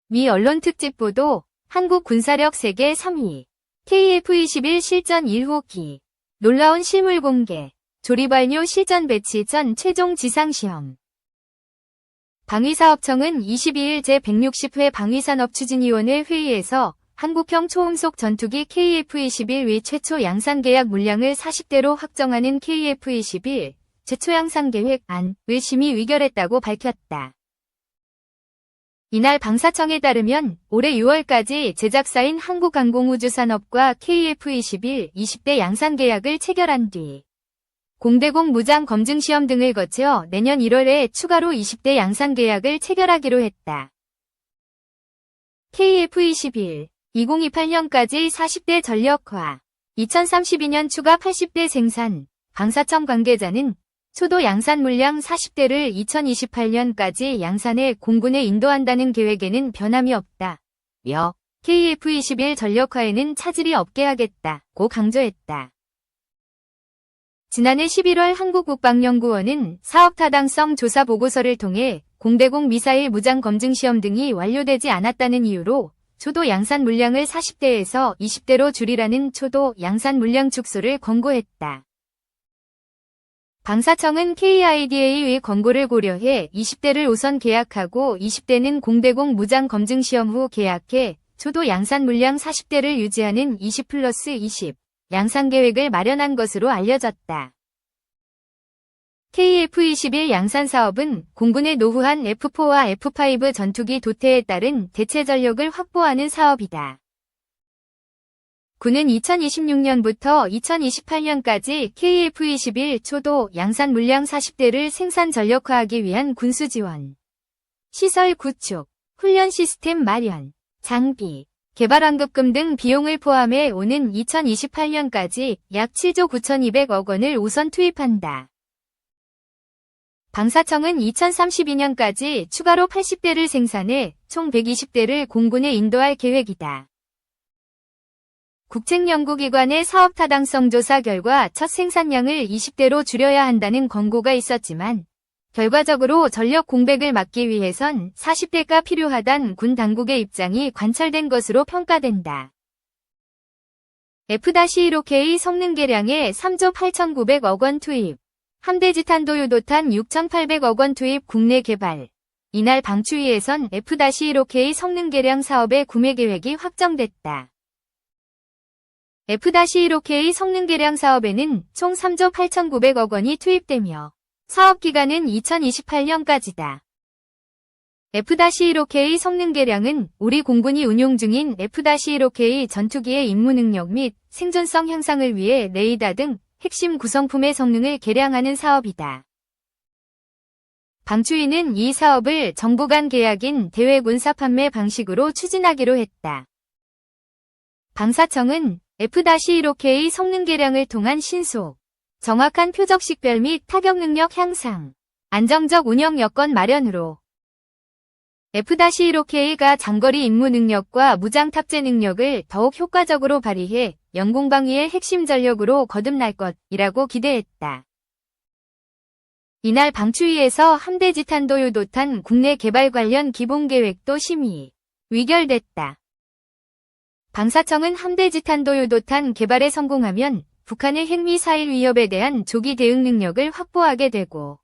미 언론 특집 보도, 한국 군사력 세계 3위. KF-21 실전 1호기. 놀라운 실물 공개. 조립 완료 실전 배치 전 최종 지상시험. 방위사업청은 22일 제160회 방위산업추진위원회 회의에서 한국형 초음속 전투기 KF-21의 최초 양산 계약 물량을 40대로 확정하는 KF-21 최초 양산 계획 안을 심의 의결했다고 밝혔다. 이날 방사청에 따르면 올해 6월까지 제작사인 한국항공우주산업과 KF-21 20대 양산 계약을 체결한 뒤 공대공 무장 검증 시험 등을 거쳐 내년 1월에 추가로 20대 양산 계약을 체결하기로 했다. KF-21 2028년까지 40대 전력화, 2032년 추가 80대 생산. 방사청 관계자는 초도 양산 물량 40대를 2028년까지 양산해 공군에 인도한다는 계획에는 변함이 없다며 KF-21 전력화에는 차질이 없게 하겠다고 강조했다. 지난해 11월 한국국방연구원은 사업 타당성 조사 보고서를 통해 공대공 미사일 무장 검증 시험 등이 완료되지 않았다는 이유로 초도 양산 물량을 40대에서 20대로 줄이라는 초도 양산 물량 축소를 권고했다. 방사청은 KIDA의 권고를 고려해 20대를 우선 계약하고 20대는 공대공 무장 검증 시험 후 계약해 초도 양산 물량 40대를 유지하는 20+20 양산 계획을 마련한 것으로 알려졌다. KF-21 양산 사업은 공군의 노후한 F4와 F5 전투기 도태에 따른 대체 전력을 확보하는 사업이다. 군은 2026년부터 2028년까지 KF-21 초도 양산 물량 40대를 생산 전력화하기 위한 군수 지원, 시설 구축, 훈련 시스템 마련, 장비, 개발 완급금 등 비용을 포함해 오는 2028년까지 약 7조 9,200억 원을 우선 투입한다. 방사청은 2032년까지 추가로 80대를 생산해 총 120대를 공군에 인도할 계획이다. 국책연구기관의 사업 타당성 조사 결과 첫 생산량을 20대로 줄여야 한다는 권고가 있었지만 결과적으로 전력 공백을 막기 위해선 40대가 필요하단 군 당국의 입장이 관철된 것으로 평가된다. F-15K 성능 개량에 3조 8,900억 원 투입, 함대 지탄도 유도탄 6,800억 원 투입 국내 개발. 이날 방추위에선 F-15K 성능 개량 사업의 구매 계획이 확정됐다. F-15K 성능 개량 사업에는 총 3조 8,900억 원이 투입되며 사업 기간은 2028년까지다. F-15K 성능 개량은 우리 공군이 운용 중인 F-15K 전투기의 임무 능력 및 생존성 향상을 위해 레이더 등 핵심 구성품의 성능을 개량하는 사업이다. 방추위는 이 사업을 정부 간 계약인 대외군사 판매 방식으로 추진하기로 했다. 방사청은 F-15K 성능 개량을 통한 신속, 정확한 표적 식별 및 타격 능력 향상, 안정적 운영 여건 마련으로 F-15K가 장거리 임무 능력과 무장 탑재 능력을 더욱 효과적으로 발휘해 영공방위의 핵심 전력으로 거듭날 것이라고 기대했다. 이날 방추위에서 함대 지탄도 유도탄 국내 개발 관련 기본계획도 심의, 의결됐다. 방사청은 함대 지탄도 유도탄 개발에 성공하면 북한의 핵미사일 위협에 대한 조기 대응 능력을 확보하게 되고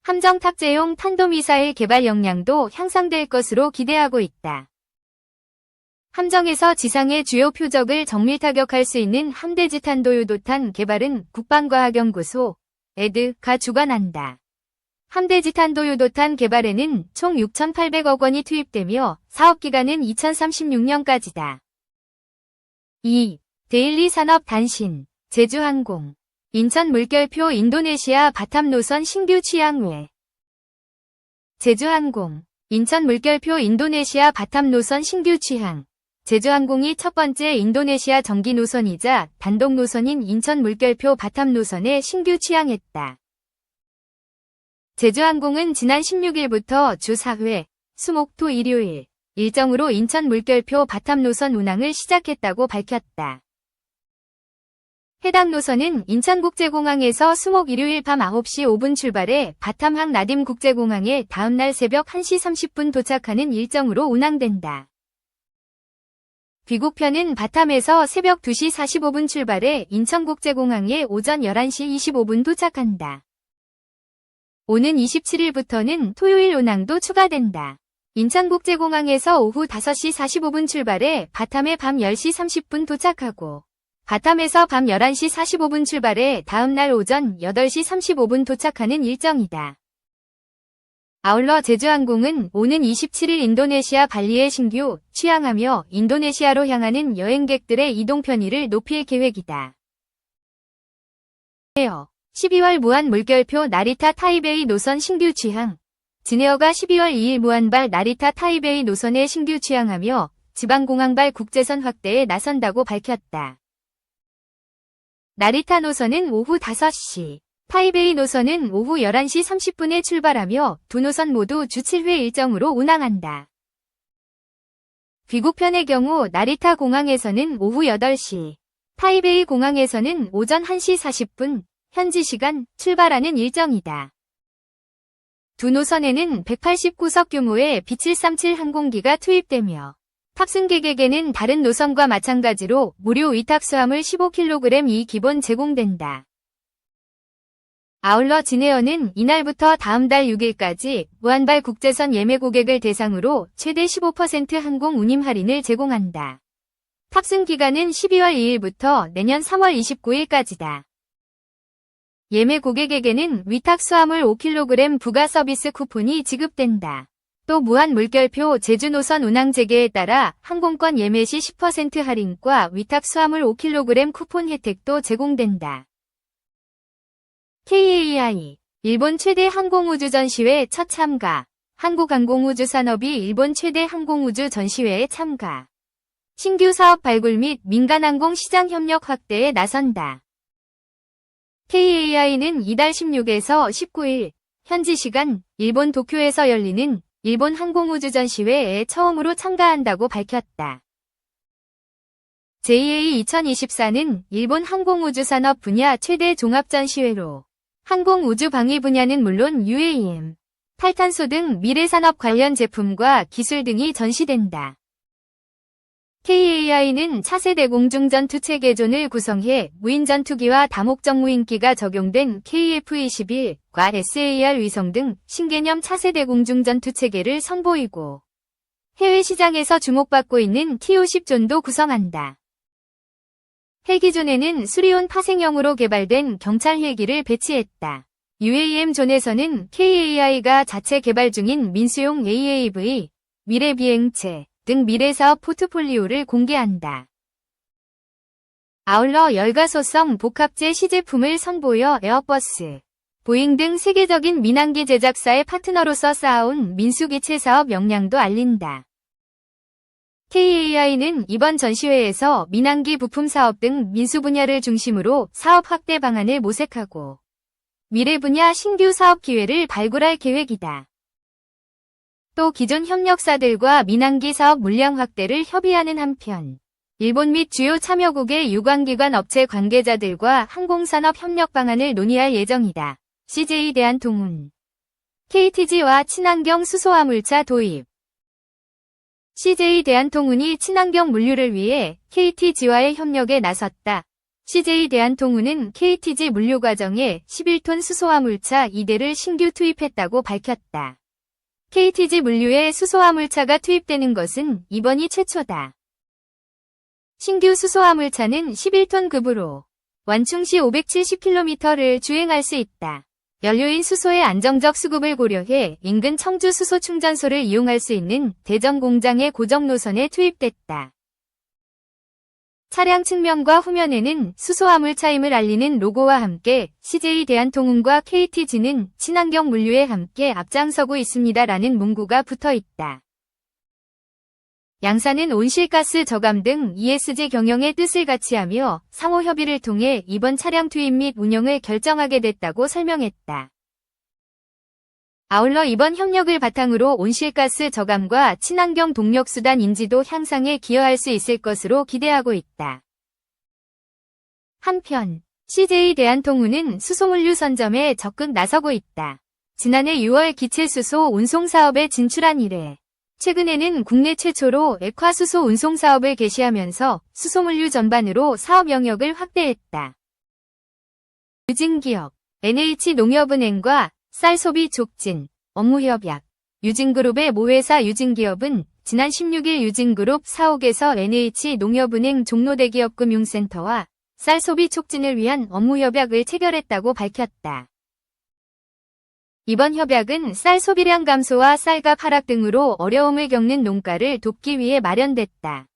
함정 탑재용 탄도미사일 개발 역량도 향상될 것으로 기대하고 있다. 함정에서 지상의 주요 표적을 정밀 타격할 수 있는 함대 지탄도 유도탄 개발은 국방과학연구소 ED가 주관한다. 함대 지탄도 유도탄 개발에는 총 6,800억 원이 투입되며 사업기간은 2036년까지다. 2. 데일리 산업 단신, 제주항공. 인천 물결표 인도네시아 바탐 노선 신규 취항회. 제주항공. 인천 물결표 인도네시아 바탐 노선 신규 취항. 제주항공이 첫 번째 인도네시아 정기 노선이자 단독 노선인 인천 물결표 바탐 노선에 신규 취항했다. 제주항공은 지난 16일부터 주 4회, 수목토 일요일 일정으로 인천 물결표 바탐 노선 운항을 시작했다고 밝혔다. 해당 노선은 인천국제공항에서 수목 일요일 밤 9시 5분 출발해 바탐항 나딤국제공항에 다음날 새벽 1시 30분 도착하는 일정으로 운항된다. 귀국편은 바탐에서 새벽 2시 45분 출발해 인천국제공항에 오전 11시 25분 도착한다. 오는 27일부터는 토요일 운항도 추가된다. 인천국제공항에서 오후 5시 45분 출발해 바탐에 밤 10시 30분 도착하고 바탐에서 밤 11시 45분 출발해 다음날 오전 8시 35분 도착하는 일정이다. 아울러 제주항공은 오는 27일 인도네시아 발리에 신규 취항하며 인도네시아로 향하는 여행객들의 이동 편의를 높일 계획이다. 12월 무한 물결표 나리타 타이베이 노선 신규 취항. 진에어가 12월 2일 무한발 나리타 타이베이 노선에 신규 취항하며 지방공항발 국제선 확대에 나선다고 밝혔다. 나리타 노선은 오후 5시, 타이베이 노선은 오후 11시 30분에 출발하며 두 노선 모두 주 7회 일정으로 운항한다. 귀국편의 경우 나리타 공항에서는 오후 8시, 타이베이 공항에서는 오전 1시 40분, 현지 시간 출발하는 일정이다. 두 노선에는 189석 규모의 B737 항공기가 투입되며 탑승객에게는 다른 노선과 마찬가지로 무료 위탁 수화물 15kg이 기본 제공된다. 아울러 진에어는 이날부터 다음 달 6일까지 무한발 국제선 예매 고객을 대상으로 최대 15% 항공 운임 할인을 제공한다. 탑승 기간은 12월 2일부터 내년 3월 29일까지다. 예매 고객에게는 위탁 수화물 5kg 부가 서비스 쿠폰이 지급된다. 또 무한 물결표 제주 노선 운항 재개에 따라 항공권 예매 시 10% 할인과 위탁 수화물 5kg 쿠폰 혜택도 제공된다. KAI 일본 최대 항공우주 전시회 첫 참가. 한국항공우주산업이 일본 최대 항공우주 전시회에 참가. 신규 사업 발굴 및 민간항공 시장 협력 확대에 나선다. KAI는 이달 16에서 19일 현지 시간 일본 도쿄에서 열리는 일본 항공우주 전시회에 처음으로 참가한다고 밝혔다. JA 2024는 일본 항공우주산업 분야 최대 종합전시회로 항공우주 방위 분야는 물론 UAM, 탈탄소 등 미래산업 관련 제품과 기술 등이 전시된다. KAI는 차세대 공중전투 체계존을 구성해 무인전투기와 다목적 무인기가 적용된 KF-21과 SAR 위성 등 신개념 차세대 공중전투 체계를 선보이고 해외 시장에서 주목받고 있는 TO-10존도 구성한다. 헬기존에는 수리온 파생형으로 개발된 경찰 헬기를 배치했다. UAM 존에서는 KAI가 자체 개발 중인 민수용 AAV, 미래 비행체 등 미래사업 포트폴리오를 공개한다. 아울러 열가소성 복합재 시제품을 선보여 에어버스, 보잉 등 세계적인 민항기 제작사의 파트너로서 쌓아온 민수기체 사업 역량도 알린다. KAI는 이번 전시회에서 민항기 부품 사업 등 민수 분야를 중심으로 사업 확대 방안을 모색하고 미래 분야 신규 사업 기회를 발굴할 계획이다. 또 기존 협력사들과 민항기 사업 물량 확대를 협의하는 한편 일본 및 주요 참여국의 유관기관 업체 관계자들과 항공산업 협력 방안을 논의할 예정이다. CJ 대한통운 KTG와 친환경 수소화물차 도입. CJ 대한통운이 친환경 물류를 위해 KTG와의 협력에 나섰다. CJ 대한통운은 KTG 물류 과정에 11톤 수소화물차 2대를 신규 투입했다고 밝혔다. KTG 물류에 수소화물차가 투입되는 것은 이번이 최초다. 신규 수소화물차는 11톤 급으로 완충 시 570km를 주행할 수 있다. 연료인 수소의 안정적 수급을 고려해 인근 청주 수소 충전소를 이용할 수 있는 대전 공장의 고정 노선에 투입됐다. 차량 측면과 후면에는 수소화물차임을 알리는 로고와 함께 CJ 대한통운과 KTG는 친환경 물류에 함께 앞장서고 있습니다라는 문구가 붙어 있다. 양사는 온실가스 저감 등 ESG 경영의 뜻을 같이 하며 상호 협의를 통해 이번 차량 투입 및 운영을 결정하게 됐다고 설명했다. 아울러 이번 협력을 바탕으로 온실가스 저감과 친환경 동력수단 인지도 향상에 기여할 수 있을 것으로 기대하고 있다. 한편 CJ 대한통운은 수소물류 선점에 적극 나서고 있다. 지난해 6월 기체수소 운송사업에 진출한 이래 최근에는 국내 최초로 액화수소 운송사업을 개시하면서 수소물류 전반으로 사업 영역을 확대했다. 유진기업, NH농협은행과 쌀 소비 촉진, 업무협약, 유진그룹의 모회사 유진기업은 지난 16일 유진그룹 사옥에서 NH농협은행 종로대기업금융센터와 쌀 소비 촉진을 위한 업무협약을 체결했다고 밝혔다. 이번 협약은 쌀 소비량 감소와 쌀값 하락 등으로 어려움을 겪는 농가를 돕기 위해 마련됐다.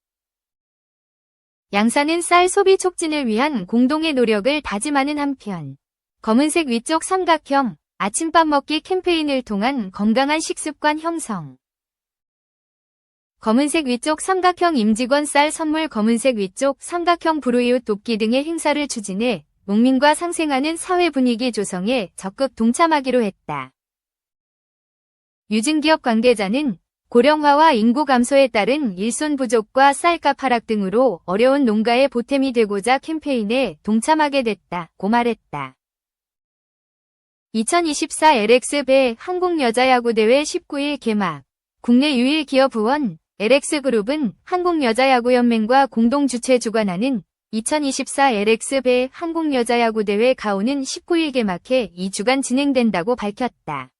양사는 쌀 소비 촉진을 위한 공동의 노력을 다짐하는 한편 검은색 위쪽 삼각형 아침밥 먹기 캠페인을 통한 건강한 식습관 형성, 검은색 위쪽 삼각형 임직원 쌀 선물 검은색 위쪽 삼각형 불우이웃 돕기 등의 행사를 추진해 농민과 상생하는 사회 분위기 조성에 적극 동참하기로 했다. 유진기업 관계자는 고령화와 인구 감소에 따른 일손 부족과 쌀값 하락 등으로 어려운 농가의 보탬이 되고자 캠페인에 동참하게 됐다고 말했다. 2024 LX배 한국여자야구대회 19일 개막. 국내 유일 기업 후원 LX그룹은 한국여자야구연맹과 공동 주최 주관하는 2024 LX배 한국여자야구대회 가오는 19일 개막해 2주간 진행된다고 밝혔다.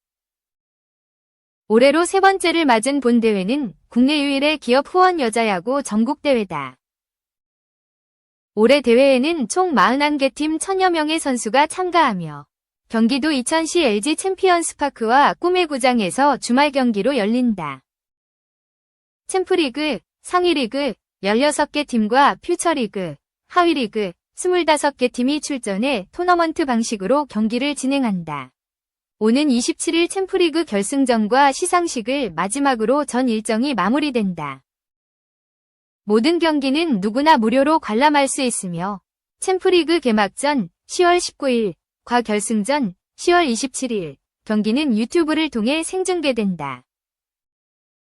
올해로 세 번째를 맞은 본 대회는 국내 유일의 기업 후원 여자야구 전국대회다. 올해 대회에는 총 41개 팀 1000여 명의 선수가 참가하며 경기도 이천시 LG 챔피언스파크와 꿈의 구장에서 주말 경기로 열린다. 챔프리그, 상위리그 16개 팀과 퓨처리그, 하위리그 25개 팀이 출전해 토너먼트 방식으로 경기를 진행한다. 오는 27일 챔프리그 결승전과 시상식을 마지막으로 전 일정이 마무리된다. 모든 경기는 누구나 무료로 관람할 수 있으며 챔프리그 개막전 10월 19일, 과 결승전 10월 27일 경기는 유튜브를 통해 생중계된다.